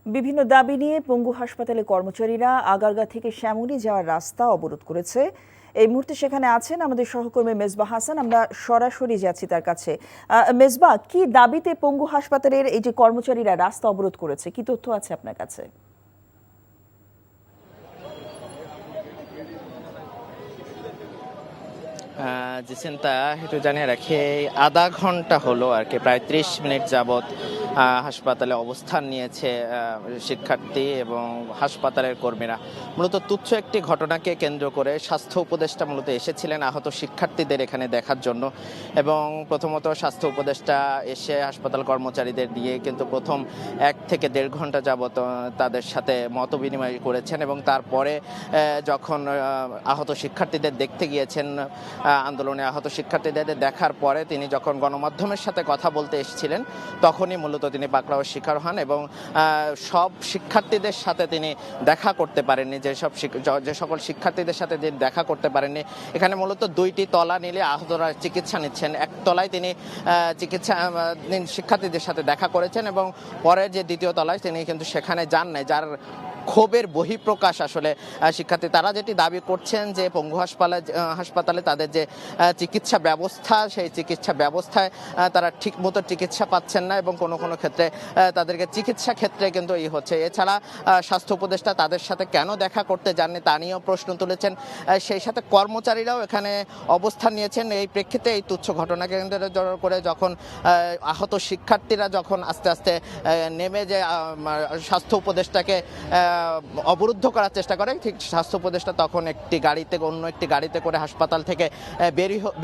বিভিন্ন দাবি নিয়ে পঙ্গু হাসপাতালে কর্মচারীরা আগারগা থেকে শ্যামলী যাওয়ার রাস্তা অবরোধ করেছে। এই মুহূর্তে সেখানে আছেন আমাদের সহকর্মী মেজবা হাসান। আমরা সরাসরি যাচ্ছি তার কাছে। মেজবা, কি দাবিতে পঙ্গু হাসপাতালের এই যে কর্মচারীরা রাস্তা অবরোধ করেছে, কি তথ্য আছে আপনার কাছে? জিসেন্তা একটু জানিয়ে রাখি, আধা ঘন্টা হলো আর কি, প্রায় 30 মিনিট যাবৎ হাসপাতালে অবস্থান নিয়েছে শিক্ষার্থী এবং হাসপাতালের কর্মীরা। মূলত তুচ্ছ একটি ঘটনাকে কেন্দ্র করে স্বাস্থ্য উপদেষ্টা মূলত এসেছিলেন আহত শিক্ষার্থীদের এখানে দেখার জন্য। এবং প্রথমত স্বাস্থ্য উপদেষ্টা এসে হাসপাতাল কর্মচারীদের নিয়ে কিন্তু প্রথম 1 থেকে 1.5 ঘন্টা যাবৎ তাদের সাথে মত বিনিময় করেছেন এবং তারপরে যখন আহত শিক্ষার্থীদের দেখতে গিয়েছেন, আন্দোলনে আহত শিক্ষার্থীদের দেখার পরে তিনি যখন গণমাধ্যমের সাথে কথা বলতে এসেছিলেন তখনই মূলত তিনি পাকড়াওয়ের শিকার হন এবং সব শিক্ষার্থীদের সাথে তিনি দেখা করতে পারেননি। যে সকল শিক্ষার্থীদের সাথে তিনি দেখা করতে পারেননি, এখানে মূলত 2টি তলা নিলে আহতরা চিকিৎসা নিচ্ছেন। এক তলায় তিনি শিক্ষার্থীদের সাথে দেখা করেছেন এবং পরের যে 2য় তলায় তিনি কিন্তু সেখানে যান নাই, যার ক্ষোভের বহিঃপ্রকাশ আসলে শিক্ষার্থী। তারা যেটি দাবি করছেন যে পঙ্গু হাসপাতালে তাদের যে চিকিৎসা ব্যবস্থা, সেই চিকিৎসা ব্যবস্থায় তারা ঠিকমতো চিকিৎসা পাচ্ছেন না এবং কোনো কোনো ক্ষেত্রে তাদেরকে চিকিৎসা ক্ষেত্রে কিন্তু হচ্ছে। এছাড়া স্বাস্থ্য উপদেষ্টা তাদের সাথে কেন দেখা করতে যাননি তা নিয়েও প্রশ্ন তুলেছেন। সেই সাথে কর্মচারীরাও এখানে অবস্থান নিয়েছেন। এই প্রেক্ষিতে এই তুচ্ছ ঘটনাকে কেন্দ্র করে যখন আহত শিক্ষার্থীরা যখন আস্তে আস্তে নেমে যে স্বাস্থ্য উপদেষ্টাকে অবরুদ্ধ করার চেষ্টা করে, ঠিক স্বাস্থ্য উপদেষ্টা তখন অন্য একটি গাড়িতে করে হাসপাতাল থেকে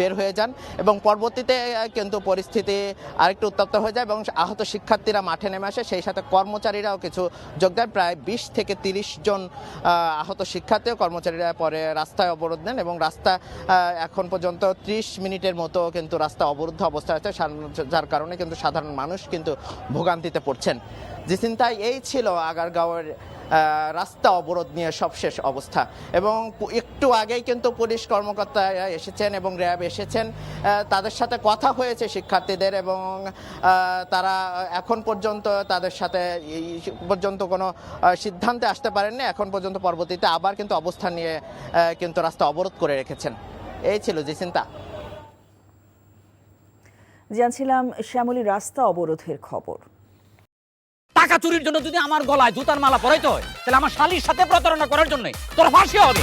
বের হয়ে যান এবং পরবর্তীতে কিন্তু পরিস্থিতি আরেকটু উত্তপ্ত হয়ে যায় এবং আহত শিক্ষার্থীরা মাঠে নেমে আসে, সেই সাথে কর্মচারীরাও কিছু যোগ দেয়। প্রায় 20 থেকে 30 জন আহত শিক্ষার্থী ও কর্মচারীরা পরে রাস্তায় অবরোধ নেন এবং রাস্তা এখন পর্যন্ত 30 মিনিটের মতো কিন্তু রাস্তা অবরুদ্ধ অবস্থায় আছে, যার কারণে কিন্তু সাধারণ মানুষ কিন্তু ভোগান্তিতে পড়ছেন। জিসিন্তাই এই ছিল আগারগাঁওয়ের রাস্তা অবরোধ নিয়ে সবশেষ অবস্থা। এবং একটু আগেই কিন্তু পুলিশ কর্মকর্তারা এসেছেন এবং র্যাব এসেছেন, তাদের সাথে কথা হয়েছে শিক্ষার্থীদের এবং তারা এখন পর্যন্ত তাদের সাথে পর্যন্ত কোনো সিদ্ধান্তে আসতে পারেননি। এখন পর্যন্ত পরবর্তীতে আবার কিন্তু অবস্থান নিয়ে কিন্তু রাস্তা অবরোধ করে রেখেছেন। এই ছিল জিসিন্তা। জানছিলাম শ্যামলী রাস্তা অবরোধের খবর। টাকা চুরির জন্য যদি আমার গলায় জুতার মালা পরাইতে হয়, তাহলে আমার শালীর সাথে প্রতারণা করার জন্য তোর ফাঁসি হবে।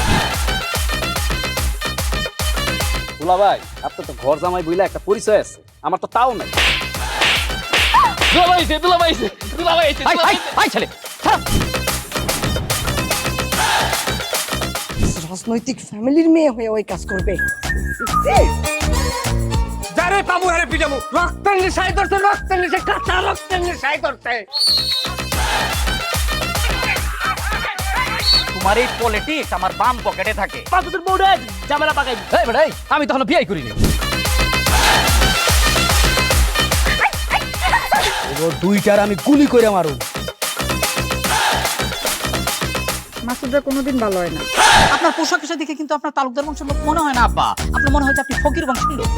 দুলা ভাই, আপনার তো ঘর জামাই বইলা একটা পরিচয় আছে, আমার তো তাও নাই। রাজনৈতিক ফ্যামিলির মেয়ে হয়ে ওই কাজ করবে। যারে পাবো আরে পিটাবো, রক্তের নেশায় ধরছে, রক্তের নেশায়, কাঁচা রক্তের নেশায় ধরছে। তোমার এই পলিটিক্স আমার বাম পকেটে থাকে। পাতুদের বউরে ঝামেলা পাকাই। এই বেটাই, আমি তখন বিয়ে করিনি। এবার 2টার আমি গুলি করে মারু। মাসুদরা কোনোদিন ভালো হয় না। আপনার পোশাক আশাক দেখে কিন্তু আপনার তালুকদার বংশের লোক মনে হয় না আব্বা, আপনার মনে হয় যে আপনি ফকির বংশের লোক।